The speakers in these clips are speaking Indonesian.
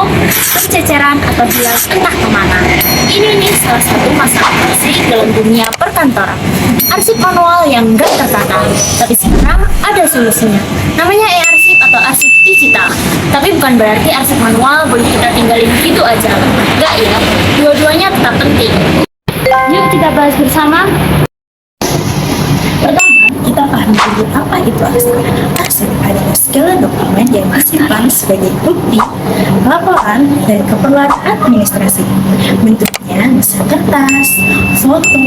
menumpuk, penceceran, atau hilang entah kemana. Ini nih salah satu masalah klasik dalam dunia perkantoran. Arsip manual yang nggak tertata, tapi sekarang ada solusinya. Namanya e-arsip atau arsip digital. Tapi bukan berarti arsip manual boleh kita tinggalin gitu aja. Nggak ya, dua-duanya tetap penting. Yuk kita bahas bersama. Pertama, kita pahami dulu apa itu arsip. Arsip adalah segala dokumen yang disimpan sebagai bukti, laporan, dan keperluan administrasi. Bentuknya bisa kertas, foto,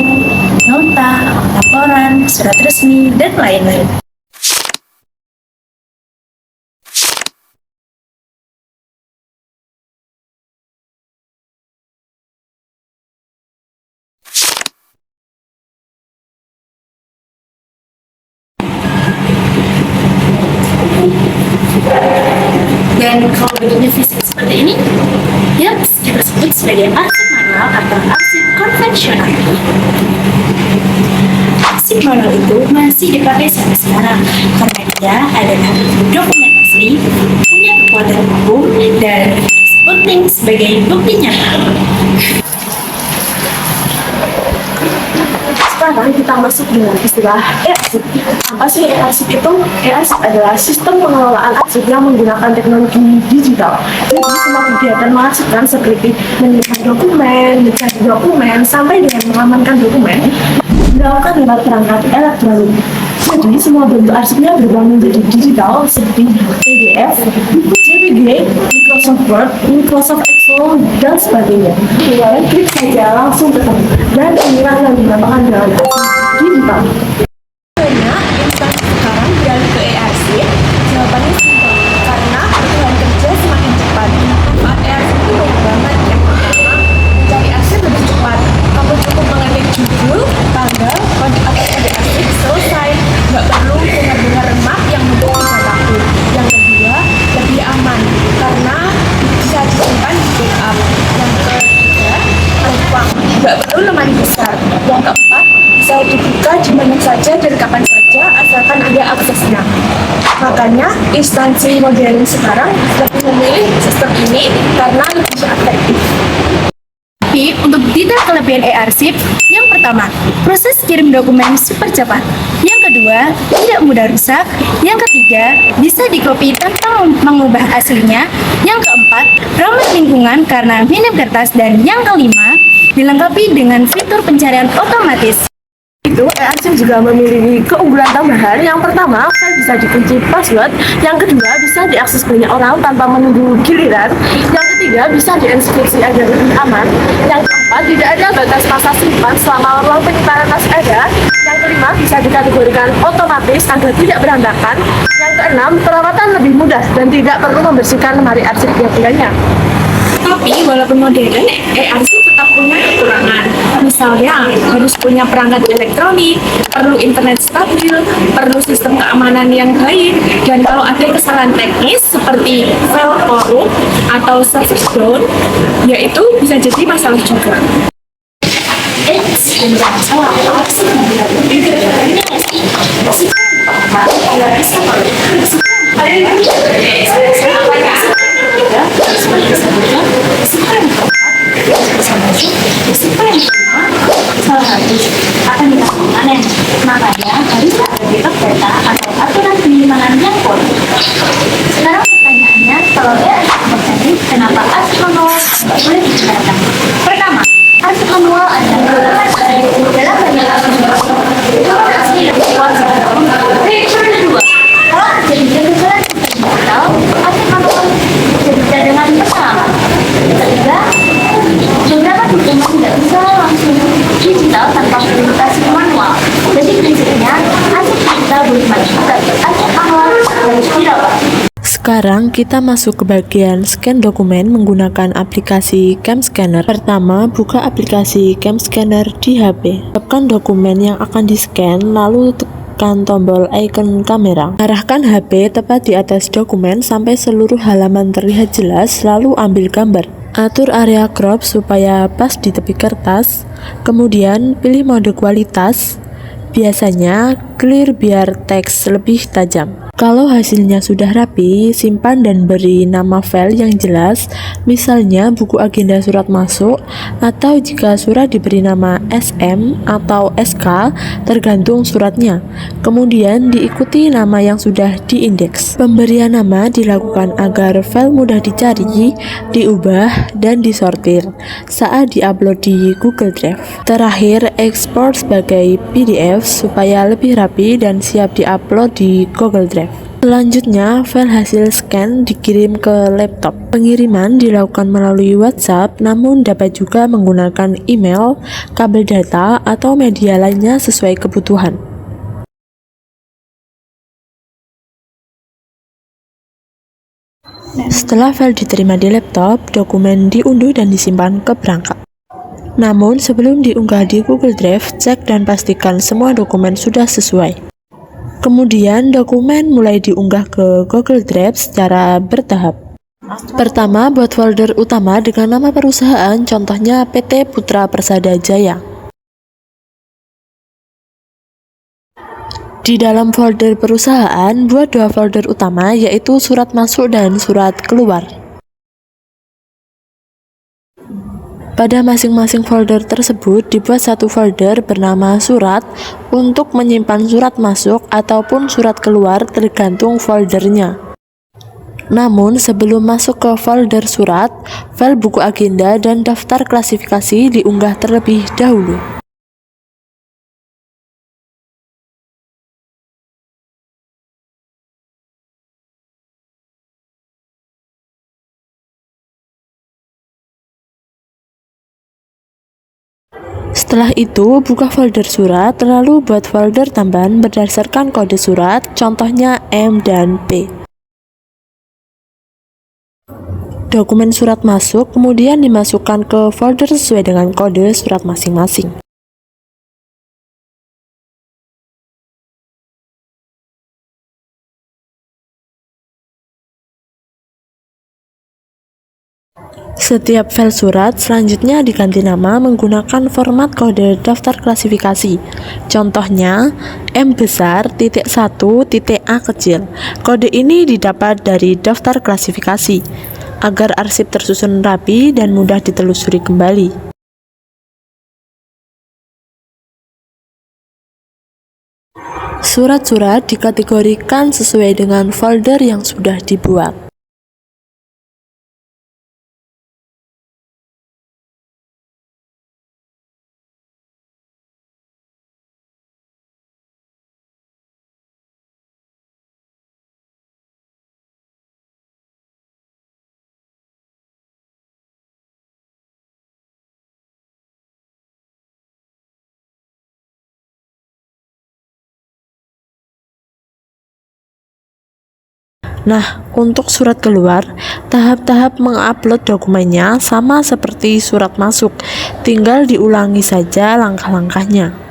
nota, laporan, surat resmi, dan lain-lain. Dan kalau bentuknya fisik seperti ini, ya kita sebut sebagai arsip manual atau arsip konvensional. Arsip manual itu masih dipakai sampai sekarang karena dia adalah dokumen asli, punya kekuatan hukum, dan penting sebagai bukti nyata. Sekarang kita masuk dengan istilah e-arsip. Apa sih e-arsip itu? E-arsip adalah sistem pengelolaan arsip yang menggunakan teknologi digital. Jadi semua kegiatan mengarsipkan seperti menyimpan dokumen, mencari dokumen, sampai dengan mengamankan dokumen dilakukan lewat perangkat elektronik. Jadi semua bentuk arsipnya berubah menjadi digital seperti PDF, JPG, Microsoft Word, Microsoft Excel, dan sebagainya. Kemudian klik saja langsung ketemu dan inilah yang dinamakan dengan arsip digital. Banyak instansi sekarang beralih ke e-arsip. Jawabannya simpel, karena pertumbuhan kerja semakin cepat. Manfaat e-arsip itu banyak banget. Yang pertama, mencari arsip lebih cepat. Kamu cukup mengetik judul, tanggal, kode atau kode arsip, selesai. Nggak perlu benar-benar map yang membutuhkan waktu. Yang kedua, lebih aman karena bisa disimpan di backup. Yang ketiga, gampang, nggak perlu lemari besar. Yang keempat, bisa dibuka di mana saja dan kapan saja asalkan ada aksesnya. Makanya instansi modern sekarang lebih memilih sistem ini karena lebih efektif. Tapi untuk detail kelebihan e-arsip, yang pertama, proses kirim dokumen super cepat. Yang kedua, tidak mudah rusak. Yang ketiga, bisa dikopi tanpa mengubah aslinya. Yang keempat, ramah lingkungan karena minim kertas. Dan yang kelima, dilengkapi dengan fitur pencarian otomatis. Itu e-arsip juga memiliki keunggulan tambahan. Yang pertama, file bisa dikunci password. Yang kedua, bisa diakses banyak orang tanpa menunggu giliran. Yang ketiga, bisa dienkripsi agar lebih aman. Yang keempat, tidak ada batas masa simpan selama ruang penyimpanan masih ada. Yang kelima, bisa dikategorikan otomatis agar tidak berantakan. Yang keenam, perawatan lebih mudah dan tidak perlu membersihkan lemari arsip tiap bulannya. Tapi walaupun modern, e-arsip tetap punya kekurangan. Misalnya, harus punya perangkat elektronik, perlu internet stabil, perlu sistem keamanan yang baik, dan kalau ada kesalahan teknis seperti file korup atau server down, yaitu bisa jadi masalah juga. Salah arsip ini sih? Salah satu akan dilakukan makanya harus ada backup data atau aturan penyimpanan yang kuat. Sekarang pertanyaannya, kalau terjadi, kenapa arsip manual tidak boleh digunakan? Pertama, arsip manual adalah dalam banyak kasus asli dan kuat. Kedua, kalau terjadi kegagalan sistem digital, arsip manual bisa dengan bersama. Ketiga, beberapa dokumen tidak bisa langsung digital tanpa verifikasi manual. Jadi prinsipnya, arsip digital boleh maju, tapi arsip manual harus dirawat. Sekarang kita masuk ke bagian scan dokumen menggunakan aplikasi CamScanner. Pertama, buka aplikasi CamScanner di HP. Tekan dokumen yang akan di-scan, lalu tekan tombol icon kamera. Arahkan HP tepat di atas dokumen sampai seluruh halaman terlihat jelas, lalu ambil gambar. Atur area crop supaya pas di tepi kertas. Kemudian pilih mode kualitas. Biasanya clear biar teks lebih tajam. Kalau hasilnya sudah rapi, simpan dan beri nama file yang jelas, misalnya buku agenda surat masuk, atau jika surat diberi nama SM atau SK, tergantung suratnya. Kemudian diikuti nama yang sudah diindeks. Pemberian nama dilakukan agar file mudah dicari, diubah, dan disortir saat diupload di Google Drive. Terakhir, ekspor sebagai PDF supaya lebih rapi dan siap diupload di Google Drive. Selanjutnya, file hasil scan dikirim ke laptop. Pengiriman dilakukan melalui WhatsApp, namun dapat juga menggunakan email, kabel data, atau media lainnya sesuai kebutuhan. Setelah file diterima di laptop, dokumen diunduh dan disimpan ke perangkat. Namun, sebelum diunggah di Google Drive, cek dan pastikan semua dokumen sudah sesuai. Kemudian, dokumen mulai diunggah ke Google Drive secara bertahap. Pertama, buat folder utama dengan nama perusahaan, contohnya PT Putra Persada Jaya. Di dalam folder perusahaan, buat dua folder utama, yaitu surat masuk dan surat keluar. Pada masing-masing folder tersebut dibuat satu folder bernama surat untuk menyimpan surat masuk ataupun surat keluar tergantung foldernya. Namun sebelum masuk ke folder surat, file buku agenda dan daftar klasifikasi diunggah terlebih dahulu. Setelah itu, buka folder surat, lalu buat folder tambahan berdasarkan kode surat, contohnya M dan P. Dokumen surat masuk, kemudian dimasukkan ke folder sesuai dengan kode surat masing-masing. Setiap file surat selanjutnya diganti nama menggunakan format kode daftar klasifikasi. Contohnya, M besar titik 1 titik A kecil. Kode ini didapat dari daftar klasifikasi, agar arsip tersusun rapi dan mudah ditelusuri kembali. Surat-surat dikategorikan sesuai dengan folder yang sudah dibuat. Nah, untuk surat keluar, tahap-tahap mengupload dokumennya sama seperti surat masuk, tinggal diulangi saja langkah-langkahnya.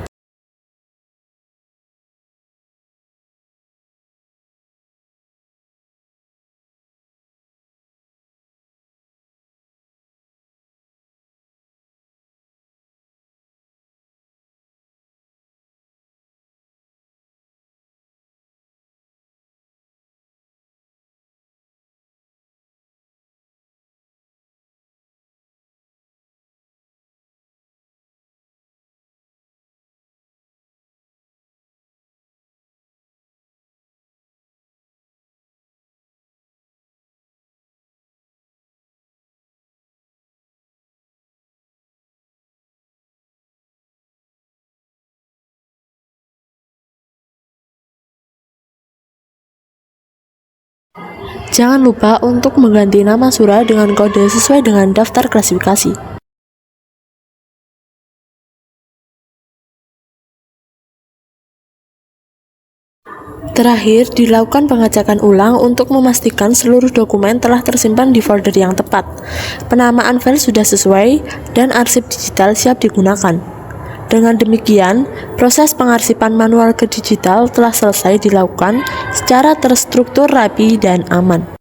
Jangan lupa untuk mengganti nama surat dengan kode sesuai dengan daftar klasifikasi. Terakhir, dilakukan pengecekan ulang untuk memastikan seluruh dokumen telah tersimpan di folder yang tepat. Penamaan file sudah sesuai dan arsip digital siap digunakan. Dengan demikian, proses pengarsipan manual ke digital telah selesai dilakukan secara terstruktur, rapi, dan aman.